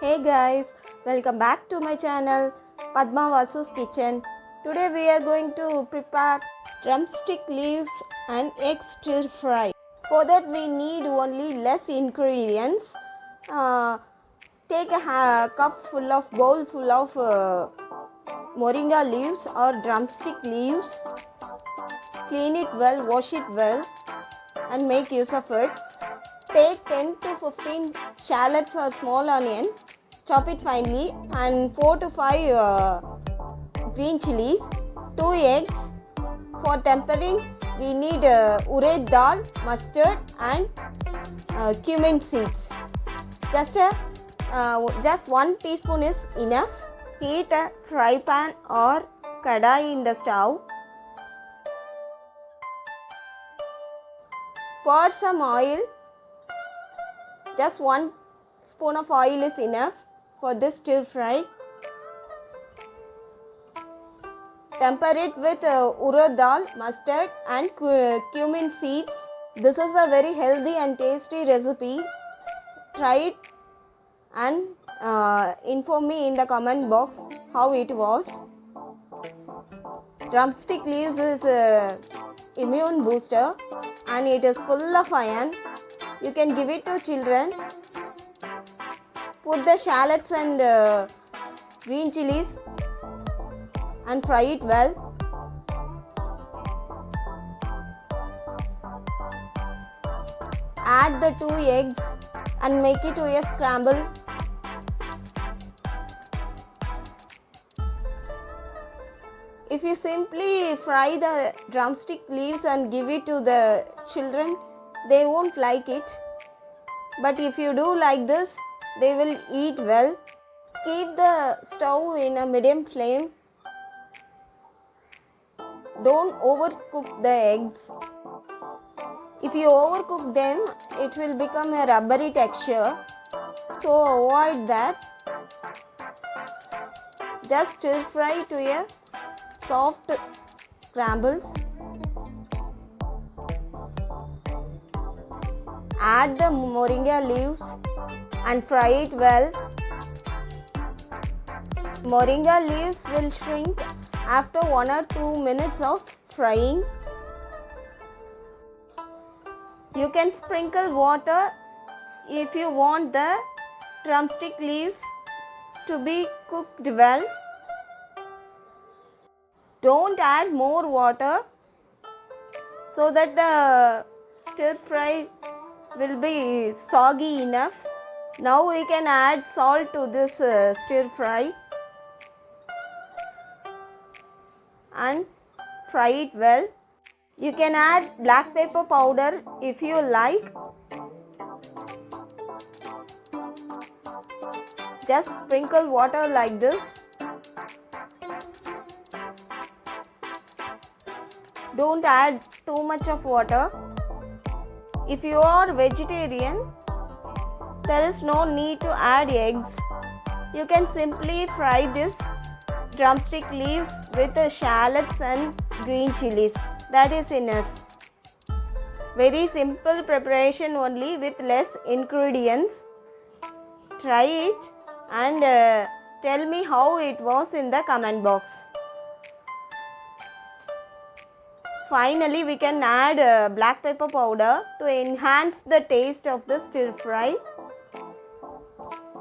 Hey guys, welcome back to my channel Padma Vasu's Kitchen. Today we are going to prepare drumstick leaves and egg stir fry. For that we need only less ingredients. Take a bowl full of moringa leaves or drumstick leaves. Clean it well, wash it well and make use of it. Take 10 to 15 shallots or small onion, chop it finely, and 4 to 5 green chilies, 2 eggs. For tempering, we need urad dal, mustard, and cumin seeds. Just 1 teaspoon is enough. Heat a fry pan or kadai in the stove. Pour some oil. Just 1 spoon of oil is enough for this stir fry. Temper it with urad dal, mustard and cumin seeds. This is a very healthy and tasty recipe. Try it and inform me in the comment box how it was. Drumstick leaves is immune booster and it is full of iron. You can give it to children. Put the shallots and green chilies and fry it well. Add the 2 eggs and make it to a scramble. If you simply fry the drumstick leaves and give it to the children, they won't like it. But if you do like this, they will eat well. Keep the stove in a medium flame. Don't overcook the eggs. If you overcook them, it will become a rubbery texture. So avoid that. Just stir fry to a soft scrambles. Add the moringa leaves and fry it well. Moringa leaves will shrink after 1 or 2 minutes of frying. You can sprinkle water if you want the drumstick leaves to be cooked well. Don't add more water so that the stir fry will be soggy enough. Now we can add salt to this stir fry and fry it well. You can add black pepper powder if you like. Just sprinkle water like this. Don't add too much of water. If you are vegetarian, there is no need to add eggs. You can simply fry this drumstick leaves with the shallots and green chilies. That is enough. Very simple preparation only with less ingredients. Try it and tell me how it was in the comment box. Finally, we can add black pepper powder to enhance the taste of the stir fry.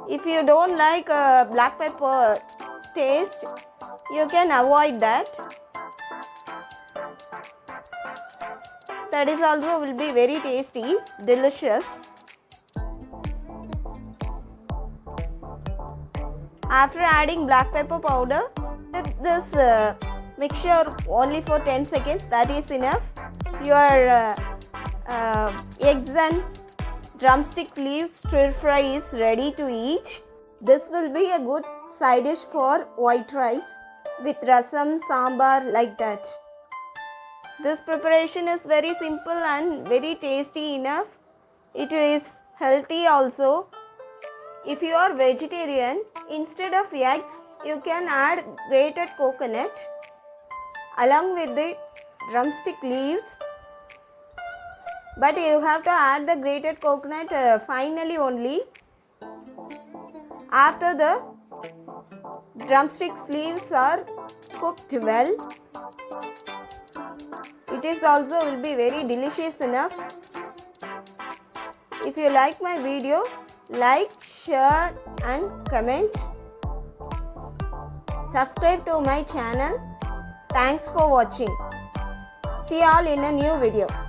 If you don't like black pepper taste, you can avoid that. That is also will be very tasty, delicious. After adding black pepper powder, this mixture only for 10 seconds, that is enough. Your eggs and drumstick leaves stir fry is ready to eat. This will be a good side dish for white rice with rasam, sambar, like that. This preparation is very simple and very tasty enough. It is healthy also. If you are vegetarian, instead of eggs, you can add grated coconut along with the drumstick leaves. But you have to add the grated coconut finally only. After the drumstick leaves are cooked well, it is also will be very delicious enough. If you like my video, like, share and comment. Subscribe to my channel. Thanks for watching. See you all in a new video.